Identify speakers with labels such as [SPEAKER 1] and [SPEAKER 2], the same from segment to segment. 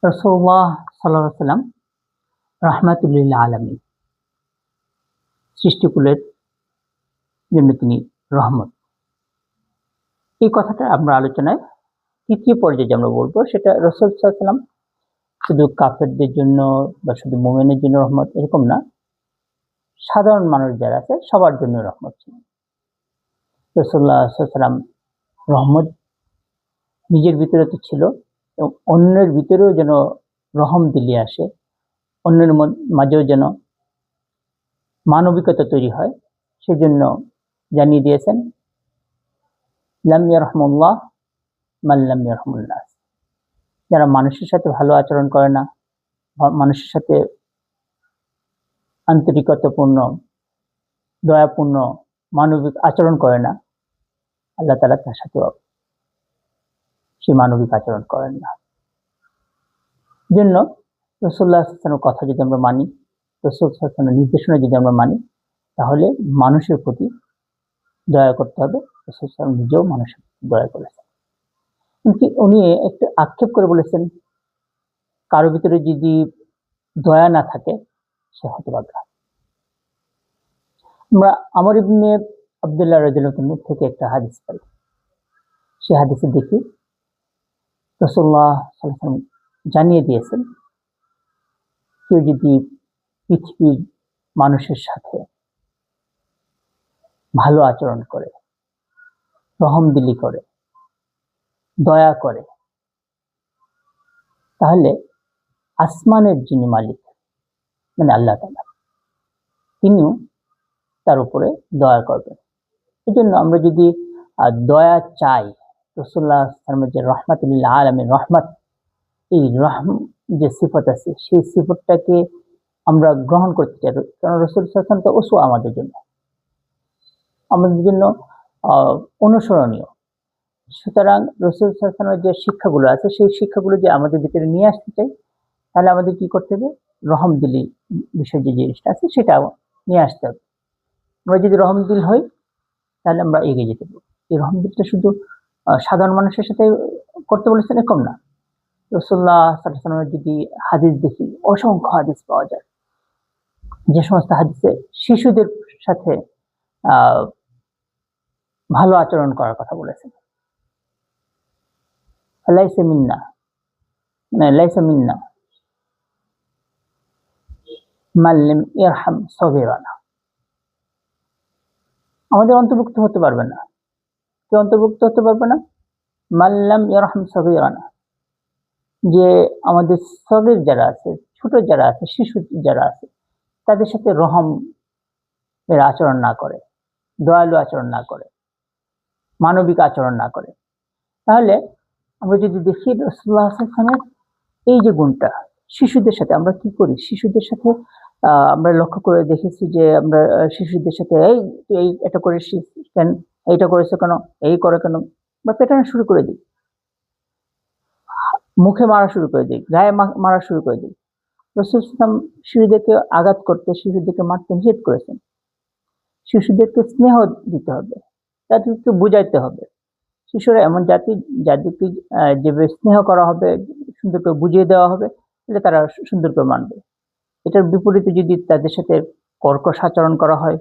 [SPEAKER 1] রাসূলুল্লাহ সাল্লাল্লাহু আলাইহি ওয়াসাল্লাম রাহমাতুল আলামিন, সৃষ্টিকুলের জন্য তিনি রহমত। এই কথাটা আমরা আলোচনায় তৃতীয় পর্যায়ে যে আমরা বলবো সেটা রাসূল সাল্লাল্লাহু আলাইহি ওয়াসাল্লাম শুধু কাফেরদের জন্য বা শুধু মুমিনের জন্য রহমত এরকম না, সাধারণ মানুষ যারা আছে সবার জন্য রহমত ছিলেন। রাসূলুল্লাহ সাল্লাল্লাহু আলাইহি ওয়াসাল্লাম রহমত নিজের ভিতরে তো ছিল এবং অন্যের ভিতরেও যেন রহম দিলে আসে, অন্যের মাঝেও যেন মানবিকতা তৈরি হয়, সেজন্য জানিয়ে দিয়েছেন লাম ইয়ারহামুল্লাহ মান লাম ইয়ারহামুন নাস। যারা মানুষের সাথে ভালো আচরণ করে না, মানুষের সাথে আন্তরিকতাপূর্ণ, দয়াপূর্ণ, মানবিক আচরণ করে না, আল্লাহ তাআলা তার সাথেও সেই মানবিক আচরণ করেন না। জন্য রাসূলুল্লাহ সাল্লাল্লাহু আলাইহি ওয়াসাল্লামের কথা যদি আমরা মানি, রাসূল সাল্লাল্লাহু আলাইহি ওয়াসাল্লামের নির্দেশনা যদি আমরা মানি, তাহলে মানুষের প্রতি দয়া করতে হবে। রাসূল সাল্লাল্লাহু আলাইহি ওয়াসাল্লাম নিজেও মানুষের প্রতি দয়া করেছেন। উনি একটু আক্ষেপ করে বলেছেন, কারো ভিতরে যদি দয়া না থাকে সে হতভাগা। আমরা আমর ইবনে আব্দুল্লাহ রাদিয়াল্লাহু আনহু থেকে একটা হাদিস পাই। সেই হাদিসে দেখি রাসূলুল্লাহ সাল্লাল্লাহু আলাইহি ওয়াসাল্লাম জানিয়ে দিয়েছেন, কেউ যদি পৃথিবীর মানুষের সাথে ভালো আচরণ করে, রহমদিলি করে, দয়া করে, তাহলে আসমানের যিনি মালিক মানে আল্লাহ তাআলা, তিনিও তার উপরে দয়া করবেন। এই জন্য আমরা যদি দয়া চাই, রাসূলুল্লাহ সাল্লাল্লাহু আলাইহি ওয়াসাল্লামের যে রাহমাতুল আলামিন রহমত, এই যে সিফত আছে সেই সিফতটাকে আমরা গ্রহণ করতে চাই, কারণ রাসূল সাল্লাল্লাহু আলাইহি ওয়াসাল্লাম তো উসওয়া আমাদের জন্য অনুসরণীয়। সুতরাং রাসূল সাল্লাল্লাহু আলাইহি ওয়াসাল্লামের যে শিক্ষাগুলো আছে সেই শিক্ষাগুলো যে আমাদের ভিতরে নিয়ে আসতে চাই, তাহলে আমাদের কি করতে হবে? রহমদিলি বিষয় যে জিনিসটা আছে সেটা নিয়ে আসতে হবে। আমরা যদি রহমদিল হই তাহলে আমরা এগিয়ে যেতে পারবো। এই রহমদিলটা শুধু সাধারণ মানুষের সাথে করতে বলেছেন এরকম না। রাসূলুল্লাহ সাল্লাল্লাহু আলাইহি ওয়াসাল্লামের যদি হাদিস দেখি, অসংখ্য হাদিস পাওয়া যায়, যে সমস্ত হাদিসে শিশুদের সাথে ভালো আচরণ করার কথা বলেছেন। লাইসা মিন্না, মানে লাইসা মিন্না মান লাম ইয়ারহাম সগীরানা। আমাদের অন্তর্ভুক্ত হতে পারবে না। কে অন্তর্ভুক্ত হতে পারবে না? মান লাম ইয়ারহাম সগীরানা, যে আমাদের সগীর যারা আছে, ছোট যারা আছে, শিশু যারা আছে, তাদের সাথে রহমের আচরণ না করে, দয়ালু আচরণ না করে, মানবিক আচরণ না করে, তাহলে আমরা যদি দেখি রাসূলুল্লাহ সাল্লাল্লাহু আলাইহি ওয়াসাল্লামের এই যে গুণটা, শিশুদের সাথে আমরা কি করি, শিশুদের সাথে আমরা লক্ষ্য করে দেখেছি যে আমরা শিশুদের সাথে এই এটা করেছিস কেন, এইটা করেছো কেন, এই করে কেন, আমরা পেটানো শুরু করে দিই, মুখে মারা শুরু করে দিই, গায়ে মারা শুরু করে দিই। রাসূল সাল্লাল্লাহু আলাইহি ওয়াসাল্লাম শিশুদেরকে আঘাত করতে, শিশুদেরকে মারতে নিষেধ করেছেন। শিশুদেরকে স্নেহ দিতে হবে, তাদেরকে বুঝাইতে হবে। শিশুরা এমন জাতি, যাদেরকে যেভাবে স্নেহ করা হবে, সুন্দর করে বুঝিয়ে দেওয়া হবে, তাহলে তারা সুন্দর করে মানবে। এটার বিপরীতে যদি তাদের সাথে কর্কশ আচরণ করা হয়,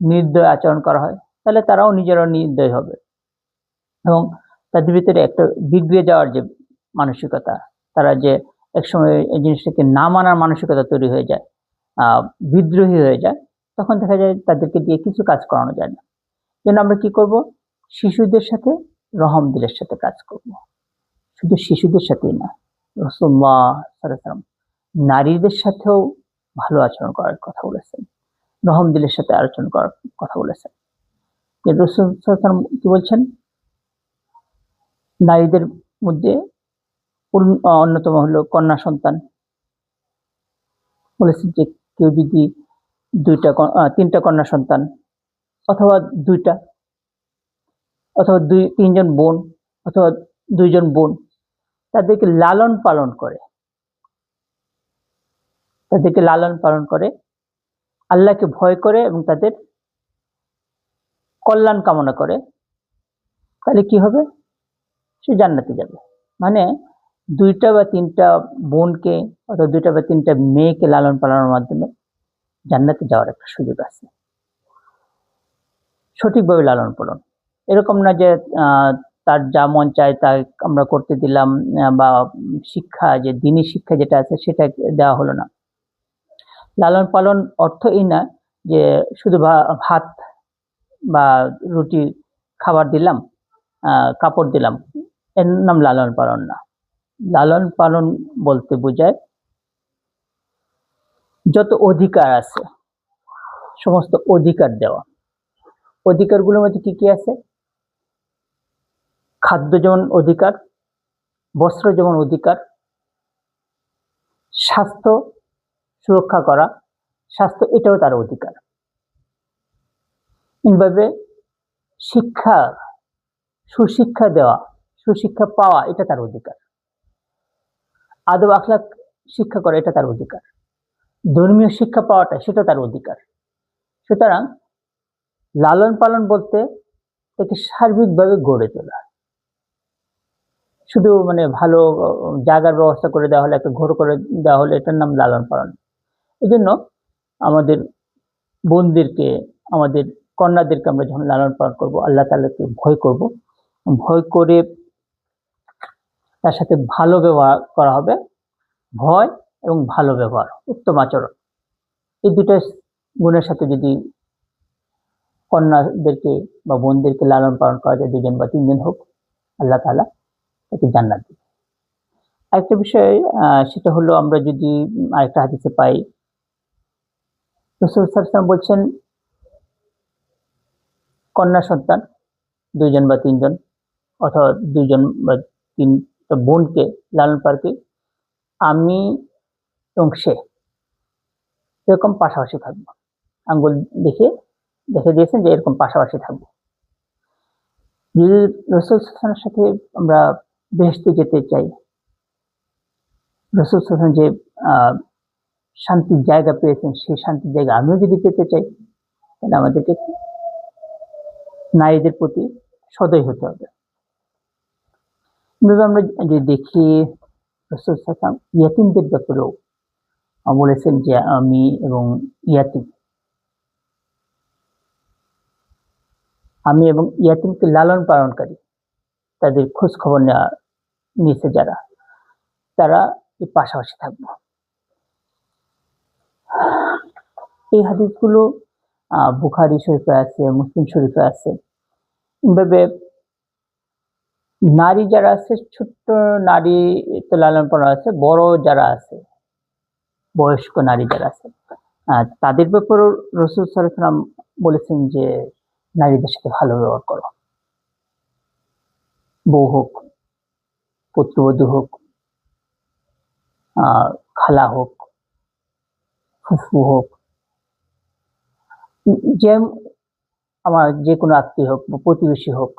[SPEAKER 1] নির্দয় আচরণ করা হয়, তাহলে তারাও নিজেরাও নির্দয় হবে এবং তাদের ভিতরে একটা বিগড়ে যাওয়ার যে মানসিকতা, তারা যে একসময় এই জিনিসটাকে না মানার মানসিকতা তৈরি হয়ে যায়, বিদ্রোহী হয়ে যায়, তখন দেখা যায় তাদেরকে দিয়ে কিছু কাজ করানো যায় না। জন্য আমরা কি করব? শিশুদের সাথে রহমদিলের সাথে কাজ করব। শুধু শিশুদের সাথেই না, রাসূলুল্লাহ সাল্লাল্লাহু আলাইহি ওয়াসাল্লাম নারীদের সাথেও ভালো আচরণ করার কথা বলেছেন, রহমদিলের সাথে আচরণ করার কথা বলেছেন। রাসূল সাল্লাল্লাহু আলাইহি ওয়াসাল্লাম কি বলছেন? নারীদের মধ্যে অন্যতম হলো কন্যা সন্তান। বলেছেন যে কেউ যদি তিনটা কন্যা সন্তান অথবা দুইটা অথবা তিনজন বোন অথবা দুইজন বোন, তাদেরকে লালন পালন করে, আল্লাহকে ভয় করে এবং তাদের কল্যাণ কামনা করে, তাহলে কি হবে? সে জান্নাতে যাবে। মানে 2টা বা 3টা বোনকে অথবা 2টা বা 3টা মেয়েকে লালন পালনের মাধ্যমে জান্নাতে যাওয়ার একটা সুযোগ আছে। সঠিকভাবে লালন পালন, এরকম না যে তার যা মন চায় তাই আমরা করতে দিলাম, বা শিক্ষা যে দিনী শিক্ষা যেটা আছে সেটা দেওয়া হলো না। লালন পালন অর্থ এই না যে শুধু ভাত বা রুটি খাবার দিলাম, কাপড় দিলাম, এর নাম লালন পালন না। লালন পালন বলতে বোঝায় যত অধিকার আছে সমস্ত অধিকার দেওয়া। অধিকারগুলোর মধ্যে কি কি আছে? খাদ্য যেমন অধিকার, বস্ত্র যেমন অধিকার, স্বাস্থ্য সুরক্ষা করা, স্বাস্থ্য এটাও তার অধিকার। এইভাবে শিক্ষা, সুশিক্ষা দেওয়া, সুশিক্ষা পাওয়া এটা তার অধিকার। আদব আখলাক শিক্ষা করা এটা তার অধিকার। ধর্মীয় শিক্ষা পাওয়াটা সেটা তার অধিকার। সুতরাং লালন পালন বলতে তাকে সার্বিকভাবে গড়ে তোলা। শুধু মানে ভালো জায়গার ব্যবস্থা করে দেওয়া হলে, একটা ঘর করে দেওয়া হলে এটার নাম লালন পালন। এই জন্য আমাদের বোনদেরকে, আমাদের কন্যাদেরকে আমরা যখন লালন পালন করবো, আল্লাহ তাআলাকে ভয় করব, ভয় করে তার সাথে ভালো ব্যবহার করা হবে। ভয় এবং ভালো ব্যবহার, উত্তম আচরণ, এই দুটো গুণের সাথে যদি কন্যাদেরকে বা বোনদেরকে লালন পালন করা যায়, 2জন বা 3জন হোক, আল্লাহ তাআলা তাকে জান্নাত দিবে। আরেকটা বিষয় সেটা হলো, আমরা যদি আরেকটা হাদিসে পাই, রাসূল সাল্লাল্লাহু আলাইহি ওয়াসাল্লাম বলছেন, কন্যা সন্তান 2জন বা 3জন অথবা 2জন বা 3টা বোনকে লালন পালনকে আমি এবং সে এরকম পাশাপাশি থাকবো। আঙ্গুল দেখে দিয়েছেন যে এরকম পাশাপাশি থাকবো। যদি রাসূল সাল্লাল্লাহু আলাইহি ওয়াসাল্লামের সাথে আমরা বেহেশতে যেতে চাই, রাসূল সাল্লাল্লাহু আলাইহি ওয়াসাল্লাম যে শান্তির জায়গা পেয়েছেন, সেই শান্তির জায়গা আমিও যদি পেতে চাই, তাহলে আমাদেরকে নারীদের প্রতি সদয় হতে হবে। আমরা যদি দেখি, রাসূল সাল্লাল্লাহু আলাইহি ওয়াসাল্লাম ইয়াতীমদের ব্যাপারেও বলেছেন যে আমি এবং ইয়াতীমকে লালন পালনকারী, তাদের খোঁজ খবর নিয়েছে যারা, তারা পাশাপাশি থাকবো। এই হাদিসগুলো বুখারী শরীফে আছে, মুসলিম শরীফে আছে। এইভাবে নারী যারা আছে, ছোট্ট নারী তো লালন পালন আছে, বড় যারা আছে, বয়স্ক নারী যারা আছে, তাদের ব্যাপারেও রাসূল সাল্লাল্লাহু আলাইহি ওয়াসাল্লাম বলেছেন যে নারীদের সাথে ভালো ব্যবহার করো। বউ হোক, পুত্রবধূ হোক, খালা হোক, ফুফু হোক, যে আমার যে কোনো আত্মীয় হোক বা প্রতিবেশী হোক,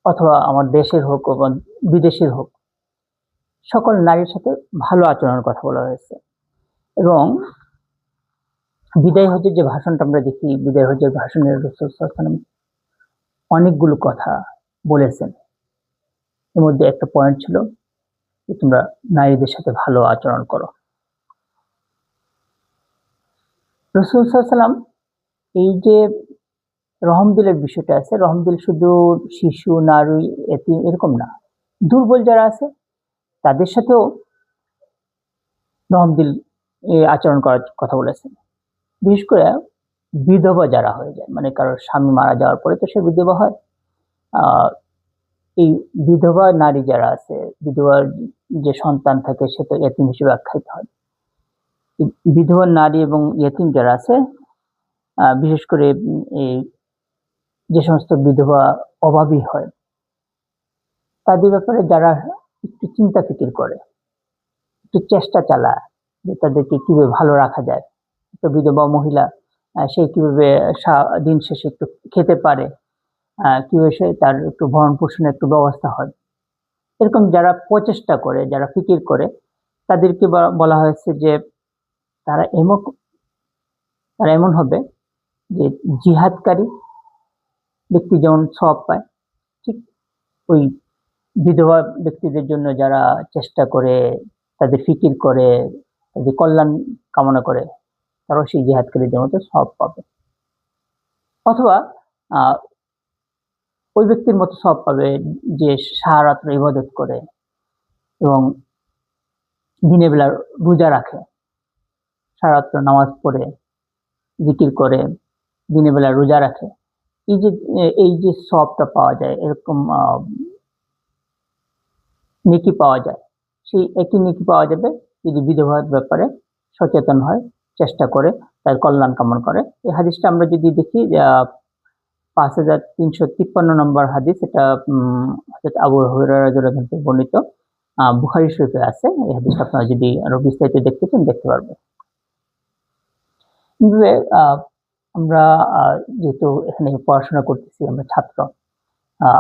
[SPEAKER 1] অথবা আমার দেশের হোক বা বিদেশের হোক, সকল নারীর সাথে ভালো আচরণের কথা বলা হয়েছে। এবং বিদায় হজের যে ভাষণটা আমরা দেখি, বিদায় হজের ভাষণে রাসূল সাল্লাল্লাহু আলাইহি ওয়াসাল্লাম অনেকগুলো কথা বলেছেন। এর মধ্যে একটা পয়েন্ট ছিল যে তোমরা নারীদের সাথে ভালো আচরণ করো। রাসূল সাল্লাল্লাহু আলাইহি ওয়াসাল্লাম এই যে রহমদিলের বিষয়টা আছে, রহমদিল শুধু শিশু, নারী, এতিম এরকম না, দুর্বল যারা আছে তাদের সাথেও রহমদিল আচরণ করার কথা বলেছেন। বিশেষ করে বিধবা যারা হয়ে যায়, মানে কারোর স্বামী মারা যাওয়ার পরে তো সে বিধবা হয়, এই বিধবা নারী যারা আছে, বিধবার যে সন্তান থাকে সে তো এতিম হিসেবে আখ্যায়িত হয়। বিধবা নারী এবং এতিম যারা আছে, বিশেষ করে এই যে সমস্ত বিধবা অভাবী হয়, তাদের ব্যাপারে যারা একটু চিন্তা ফিকির করে, একটু চেষ্টা চালায় যে তাদেরকে কিভাবে ভালো রাখা যায়, একটা বিধবা মহিলা সে কিভাবে দিন শেষে একটু খেতে পারে, কিভাবে সে তার একটু ভরণ পোষণের একটু ব্যবস্থা হয়, এরকম যারা প্রচেষ্টা করে, যারা ফিকির করে, তাদেরকে বলা হয়েছে যে তারা এমন হবে যে জিহাদকারী ব্যক্তি যেমন সওয়াব পায়, ঠিক ওই বিধবা ব্যক্তিদের জন্য যারা চেষ্টা করে, তাদের ফিকির করে, তাদের কল্যাণ কামনা করে, তারাও সেই জিহাদকারীদের মতো সওয়াব পাবে। অথবা ওই ব্যক্তির মতো সওয়াব পাবে যে সারারাত্র ইবাদত করে এবং দিনের বেলা রোজা রাখে, সারারাত্র নামাজ পড়ে, জিকির করে, দিনের বেলা রোজা রাখে। এই যে সওয়াবটা পাওয়া যায়, এরকম নেকি পাওয়া যায়, সেই একই নেকি পাওয়া যাবে যদি বিধবার ব্যাপারে সচেতন হয়, চেষ্টা করে, তার কল্যাণ কামনা করে। এই হাদিসটা আমরা যদি দেখি 5353 নম্বর হাদিস, এটা হযরত আবু হুরায়রা রাদিয়াল্লাহু আনহু থেকে বর্ণিত, বুখারী শরীফে আছে। এই হাদিসটা আপনারা যদি আরো বিস্তারিত দেখতে চান দেখতে পারবেন। আমরা যেহেতু এখানে পড়াশোনা করতেছি, আমরা ছাত্র,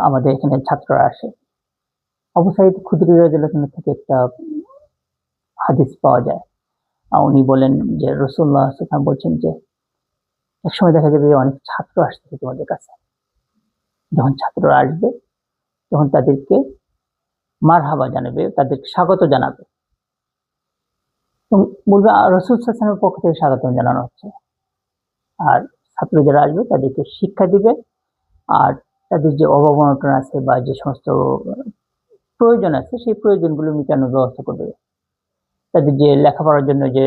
[SPEAKER 1] আমাদের এখানে ছাত্ররা আসে। আবু সাঈদ খুদরি রাদিয়াল্লাহু আনহু থেকে একটা হাদিস পাওয়া যায়। উনি বলেন যে রাসূলুল্লাহ সাল্লাল্লাহু আলাইহি ওয়াসাল্লাম বলছেন যে একসময় দেখা যাবে অনেক ছাত্র আসতেছে তোমাদের কাছে। যখন ছাত্ররা আসবে তখন তাদেরকে মারহাবা জানাবে, তাদেরকে স্বাগত জানাবে। বলবে রাসূল সাল্লাল্লাহু আলাইহি ওয়াসাল্লামের পক্ষ থেকে স্বাগত জানানো হচ্ছে। আর ছাত্র যারা আসবে তাদেরকে শিক্ষা দিবে, আর তাদের যে অভাব অনটন আছে বা যে সমস্ত প্রয়োজন আছে সেই প্রয়োজনগুলো মেটানোর ব্যবস্থা করে দেবে। তাদের যে লেখাপড়ার জন্য যে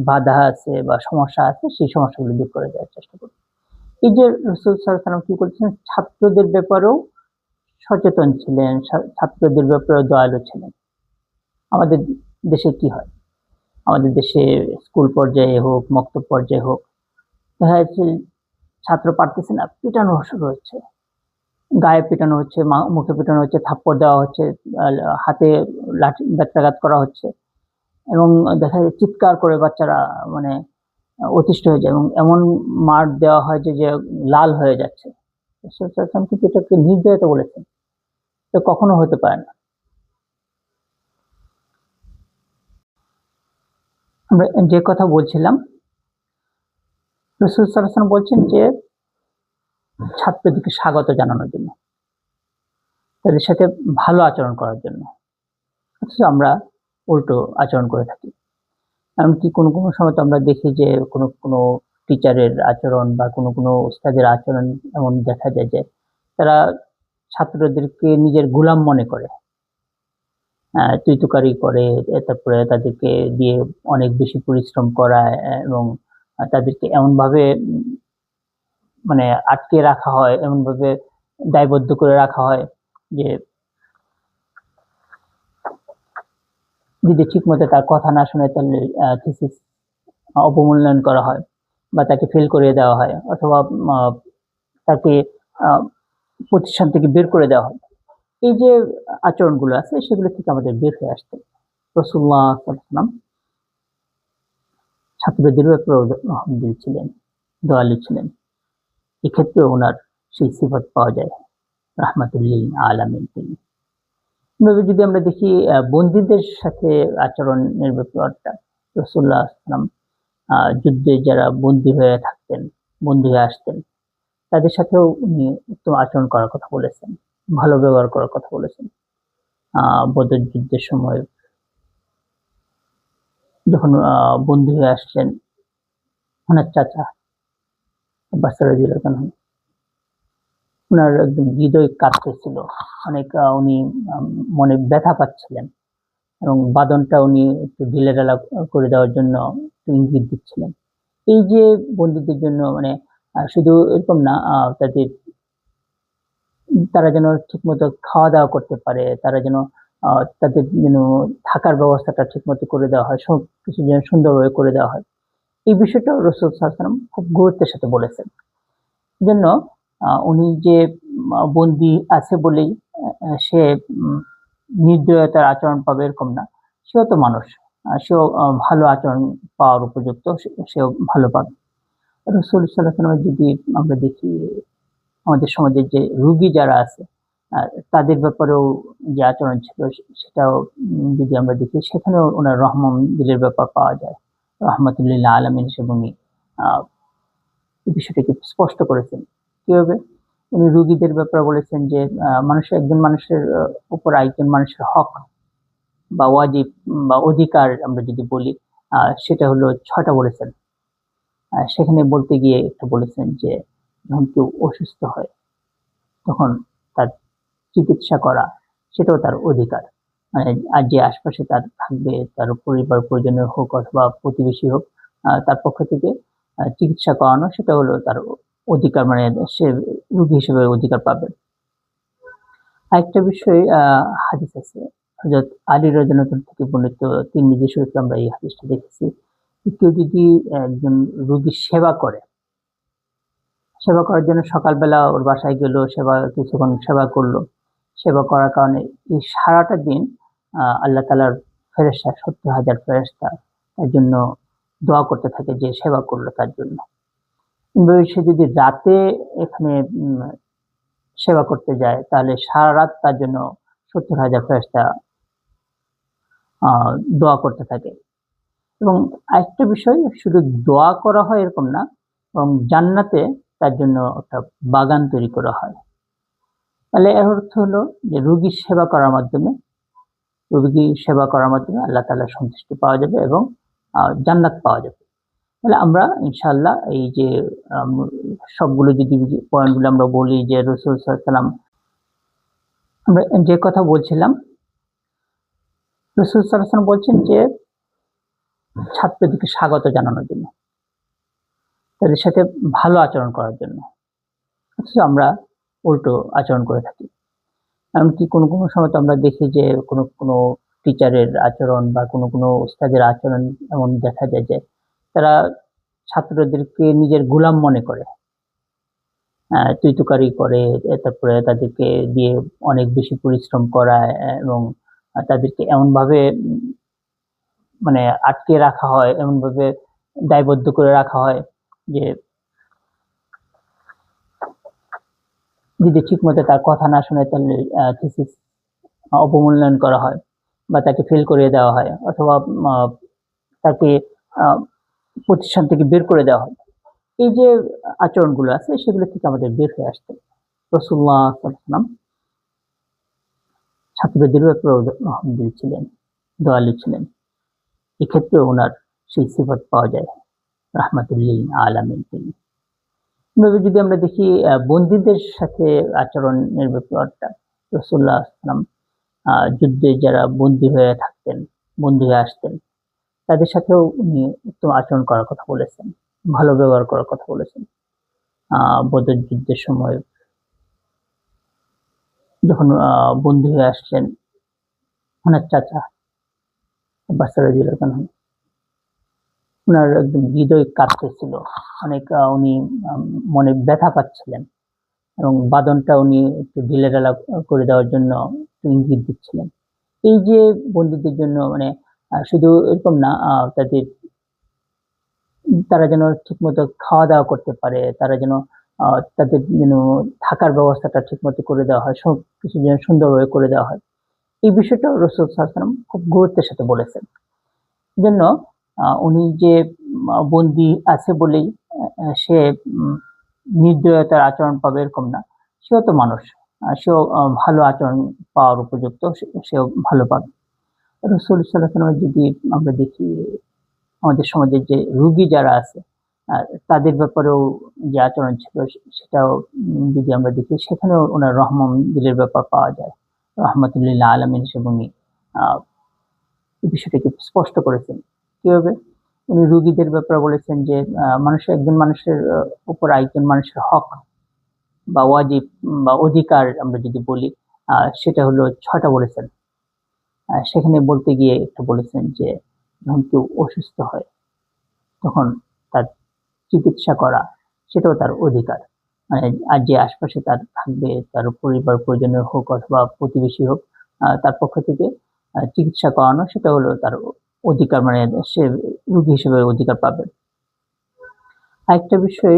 [SPEAKER 1] বাধা আছে বা সমস্যা আছে সেই সমস্যাগুলো দূর করে দেওয়ার চেষ্টা করবে। এই যে রাসূল সাল্লাল্লাহু আলাইহি ওয়াসাল্লাম কি করছেন, ছাত্রদের ব্যাপারেও সচেতন ছিলেন, ছাত্রদের ব্যাপারেও দয়ালু ছিলেন। আমাদের দেশে কি হয়, আমাদের দেশে স্কুল পর্যায়ে হোক, মক্তব পর্যায়ে হোক, দেখা যাচ্ছে ছাত্র পারতেছে না, পিটানো শুরু হচ্ছে, গায়ে পিটানো হচ্ছে, মুখে পিটানো হচ্ছে, থাপ্পড় দেওয়া হচ্ছে, হাতে লাঠি বেত্রাঘাত করা হচ্ছে এবং দেখা যায় চিৎকার করে বাচ্চারা মানে অতিষ্ঠ হয়ে যায় এবং এমন মার দেওয়া হয় যে লাল হয়ে যাচ্ছে। রাসূল সাল্লাল্লাহু আলাইহি ওয়াসাল্লাম কিন্তু এটাকে নির্দয়তা বলেছেন, এটা কখনো হতে পারে না। আমরা যে কথা বলছিলাম, রাসূল সাল্লাল্লাহু আলাইহি ওয়াসাল্লাম বলছেন যে ছাত্রদেরকে স্বাগত জানানোর জন্য, তাদের সাথে ভালো আচরণ করার জন্য। অথচ আমরা উল্টো আচরণ করে থাকি। এমনকি কোনো সময় তো আমরা দেখি যে কোনো টিচারের আচরণ বা কোনো উস্তাদের আচরণ এমন দেখা যায় যে তারা ছাত্রদেরকে নিজের গোলাম মনে করে, তুই-তুকারি করে, তারপরে তাদেরকে দিয়ে অনেক বেশি পরিশ্রম করায় এবং তাদেরকে এমনভাবে মানে আটকে রাখা হয়, এমনভাবে দায়বদ্ধ করে রাখা হয় যে যদি ঠিকমতো তার কথা না শুনে তাহলে থিসিস অবমূল্যায়ন করা হয় বা তাকে ফেল করিয়ে দেওয়া হয়, অথবা তাকে প্রতিষ্ঠান থেকে বের করে দেওয়া হয়। এই যে আচরণগুলো আছে সেগুলো থেকে আমাদের বের হয়ে আসতে হবে। রাসূলুল্লাহ সাল্লাল্লাহু আলাইহি ওয়াসাল্লাম ছাত্রদের ব্যাপারে রহমদিল ছিলেন, দয়ালু ছিলেন। এক্ষেত্রে ওনার সেই সিফাত পাওয়া যায়, রাহমাতুল লিল আলামিন তিনি। যদি আমরা দেখি বন্দীদের সাথে আচরণের ব্যাপারটা, রাসূলুল্লাহ সাল্লাল্লাহু আলাইহি ওয়াসাল্লাম যুদ্ধে যারা বন্দী হয়ে থাকতেন, বন্দী হয়ে আসতেন, তাদের সাথেও উনি উত্তম আচরণ করার কথা বলেছেন, ভালো ব্যবহার করার কথা বলেছেন। বদর যুদ্ধের সময় যখন বন্দী হয়ে আসছেন ওনার চাচা আব্বাস রাদিয়াল্লাহু আনহু, ওনার একদম হৃদয় কাঁপতেছিল, অনেক উনি মনে ব্যথা পাচ্ছিলেন এবং বাদনটা উনি একটু ঢিলেঢালা করে দেওয়ার জন্য ইঙ্গিত দিচ্ছিলেন। এই যে বন্দীদের জন্য মানে শুধু এরকম না, তারা যেন ঠিকমতো খাওয়া-দাওয়া করতে পারে, তারা যেন তাদের যেন থাকার ব্যবস্থাটা ঠিকমতো করে দেওয়া হয়, সবকিছু যেন সুন্দরভাবে করে দেওয়া হয়। এই বিষয়টাও রাসূল সাল্লাল্লাহু আলাইহি ওয়াসাল্লাম খুব গুরুত্বের সাথে বলেছেন। এজন্য উনি যে বন্দী আছে বলেই সে নির্দয়তার আচরণ পাবে এরকম না। সেও তো মানুষ। সেও ভালো আচরণ পাওয়ার উপযুক্ত, সেও ভালো পাবে। রাসূল সাল্লাল্লাহু আলাইহি ওয়াসাল্লামের যদি আমরা দেখি আমাদের সমাজে যে রোগী যারা আছে তাদের ব্যাপারেও যে আচরণ ছিল সেটাও যদি আমরা দেখি সেখানেও ওনার দিলের ব্যাপার পাওয়া যায়। রাহমাতুল লিল আলামিন হিসেবে উনি এই বিষয়টাকে স্পষ্ট করেছেন। কিভাবে? উনি রোগীদের ব্যাপারে বলেছেন যে একজন মানুষের উপর আরেকজন মানুষের হক বা ওয়াজিব বা অধিকার আমরা যদি বলি, সেটা হলো ৬টা বলেছেন। সেখানে বলতে গিয়ে একটা বলেছেন যে যখন কেউ অসুস্থ হয় তখন তার চিকিৎসা করা সেটাও তার অধিকার। মানে আর যে আশপাশে তার থাকবে, তার পরিবার পরিজনের হোক অথবা প্রতিবেশী হোক, তার পক্ষ থেকে চিকিৎসা করানো সেটা হলো তার অধিকার, মানে সে রোগী হিসেবে অধিকার পাবে। আরেকটা বিষয়, হাদিস আছে হযরত আলী রাদিয়াল্লাহু আনহু থেকে বর্ণিত, তিরমিজি শরীফে আমরা এই হাদিসটা দেখেছি। কেউ যদি একজন রোগীর সেবা করে, সেবা করার জন্য সকালবেলা ওর বাসায় গেল, কিছুক্ষণ সেবা করলো। সেবা করার কারণে এই সারাটা দিন আল্লাহ তাআলার ফেরেশতা ৭০,০০০ ফেরেশতা তার জন্য দোয়া করতে থাকে যে সেবা করলো তার জন্য। কিন্তু সে যদি রাতে এখানে সেবা করতে যায় তাহলে সারারাত তার জন্য ৭০,০০০ ফেরেশতা দোয়া করতে থাকে। এবং আরেকটা বিষয়, শুধু দোয়া করা হয় এরকম না, বরং জান্নাতে তার জন্য একটা বাগান তৈরি করা হয়। তাহলে এর অর্থ হলো যে রোগীর সেবা করার মাধ্যমে আল্লাহ তাআলার সন্তুষ্টি পাওয়া যাবে এবং জান্নাত পাওয়া যাবে। তাহলে আমরা ইনশাআল্লাহ এই যে সবগুলো যদি পয়েন্টগুলো আমরা বলি যে রাসূল সাল্লাল্লাহু আলাইহি ওয়াসাল্লাম, আমরা যে কথা বলছিলাম, রাসূল সাল্লাল্লাহু আলাইহি ওয়াসাল্লাম বলছেন যে ছাত্রদেরকে স্বাগত জানানোর জন্য, তাদের সাথে ভালো আচরণ করার জন্য। অথচ আমরা উল্টো আচরণ করে থাকি। এমনকি কোনো সময় তো আমরা দেখি যে কোনো টিচারের আচরণ বা কোনো ওস্তাদের আচরণ এমন দেখা যায় যে তারা ছাত্রদেরকে নিজের গোলাম মনে করে, তুই-তুকারি করে, তারপরে তাদেরকে দিয়ে অনেক বেশি পরিশ্রম করায় এবং তাদেরকে এমনভাবে মানে আটকে রাখা হয়, এমনভাবে দায়বদ্ধ করে রাখা হয় যে যদি ঠিকমতো তার কথা না শুনে তাহলে থিসিস অবমূল্যায়ন করা হয় বা তাকে ফেল করিয়ে দেওয়া হয় অথবা তাকে প্রতিষ্ঠান থেকে বের করে দেওয়া হয়। এই যে আচরণগুলো আছে সেগুলো থেকে আমাদের বের হয়ে আসতে হবে। রাসূলুল্লাহ সাল্লাল্লাহু আলাইহি ওয়াসাল্লাম ছাত্রদের ব্যাপারে রহমতুল্লাহ ছিলেন, দয়ালু ছিলেন। এক্ষেত্রে ওনার সেই সিফাত পাওয়া যায়, রাহমাতুল লিল আলামিন তিনি। এভাবে যদি আমরা দেখি বন্দীদের সাথে আচরণের ব্যাপারটা, রাসূলুল্লাহ সাল্লাল্লাহু আলাইহি ওয়াসাল্লাম যুদ্ধে যারা বন্দী হয়ে থাকতেন, বন্দী হয়ে আসতেন, তাদের সাথেও উনি উত্তম আচরণ করার কথা বলেছেন, ভালো ব্যবহার করার কথা বলেছেন। বদর যুদ্ধের সময় যখন বন্দী হয়ে আসলেন ওনার চাচা আব্বাস রাদিয়াল্লাহু আনহু, উনার একদম হৃদয় কাঁপতেছিল অনেক, উনি মনে ব্যথা পাচ্ছিলেন এবং বাদনটা উনি একটু ঢিলেঢালা করে দেওয়ার জন্য ইঙ্গিত দিচ্ছিলেন। এই যে বন্দীদের জন্য মানে শুধু এরকম না, তারা যেন ঠিকমতো খাওয়া-দাওয়া করতে পারে, তারা যেন তাদের যেন থাকার ব্যবস্থাটা ঠিকমতো করে দেওয়া হয়, সবকিছু যেন সুন্দরভাবে করে দেওয়া হয়। এই বিষয়টা রাসূল সাল্লাল্লাহু আলাইহি ওয়াসাল্লাম খুব গুরুত্বের সাথে বলেছেন। এজন্য উনি যে বন্দী আছে বলেই সে নির্দয়তার আচরণ পাবে এরকম না। সেও তো মানুষ। সেও ভালো আচরণ পাওয়ার উপযুক্ত, সেও ভালো পাবে। রাসূল সাল্লাল্লাহু আলাইহি ওয়াসাল্লামের যদি আমরা দেখি আমাদের সমাজে যে রোগী যারা আছে তাদের ব্যাপারেও যে আচরণ ছিল সেটাও যদি আমরা দেখি সেখানেও ওনার দিলের ব্যাপার পাওয়া যায়। রাহমাতুল লিল আলামিন হিসেবে উনি এই বিষয়টাকে স্পষ্ট করেছেন। কিভাবে? উনি রোগীদের ব্যাপারে বলেছেন যে একজন মানুষের উপর আরেকজন মানুষের হক বা ওয়াজিব বা অধিকার আমরা যদি বলি, সেটা হলো ৬টা বলেছেন। সেখানে বলতে গিয়ে একটা বলেছেন যে যখন কেউ অসুস্থ হয় তখন তার চিকিৎসা করা সেটাও তার অধিকার। মানে আর যে আশপাশে তার থাকবে, তার পরিবার পরিজনের হোক অথবা প্রতিবেশী হোক, তার পক্ষ থেকে চিকিৎসা করানো সেটা হলো তার অধিকার, মানে সে রোগী হিসেবে অধিকার পাবে। আরেকটা বিষয়,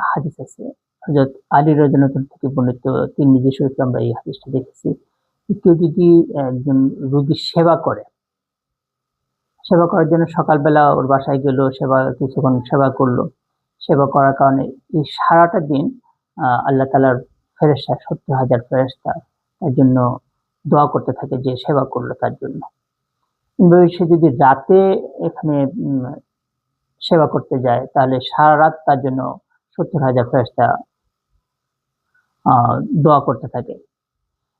[SPEAKER 1] হাদিস আছে হযরত আলী রাদিয়াল্লাহু আনহু থেকে বর্ণিত, তিরমিজি শরীফে আমরা এই হাদিসটা দেখেছি। কেউ যদি একজন রোগীর সেবা করে, সেবা করার জন্য সকালবেলা ওর বাসায় গেল, কিছুক্ষণ সেবা করলো। সেবা করার কারণে এই সারাটা দিন আল্লাহ তাআলার ফেরেশতা 70,000 ফেরেশতা তার জন্য দোয়া করতে থাকে যে সেবা করলো তার জন্য। কিংবা সে যদি রাতে এখানে সেবা করতে যায় তাহলে সারা রাত তার জন্য 70,000 ফেরেশতা দোয়া করতে থাকে।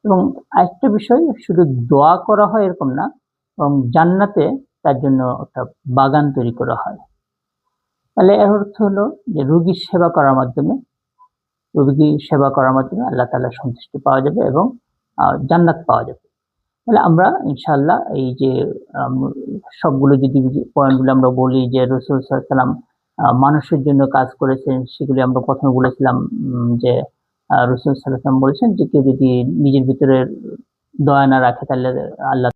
[SPEAKER 1] এবং আরেকটা বিষয়, শুধু দোয়া করা হয় এরকম না, এবং জান্নাতে তার জন্য একটা বাগান তৈরি করা হয়। তাহলে এর অর্থ হলো যে রোগীর সেবা করার মাধ্যমে আল্লাহ তাআলার সন্তুষ্টি পাওয়া যাবে এবং জান্নাত পাওয়া যাবে। তাহলে আমরা ইনশাআল্লাহ এই যে সবগুলো যদি পয়েন্টগুলো আমরা বলি যে রাসূল সাল্লাল্লাহু আলাইহি ওয়াসাল্লাম মানুষের জন্য কাজ করেছেন, সেগুলি আমরা প্রথমে বলেছিলাম যে রাসূল সাল্লাল্লাহু আলাইহি ওয়াসাল্লাম বলেছেন যে কেউ যদি নিজের ভিতরে দয়া না রাখে তাহলে আল্লাহ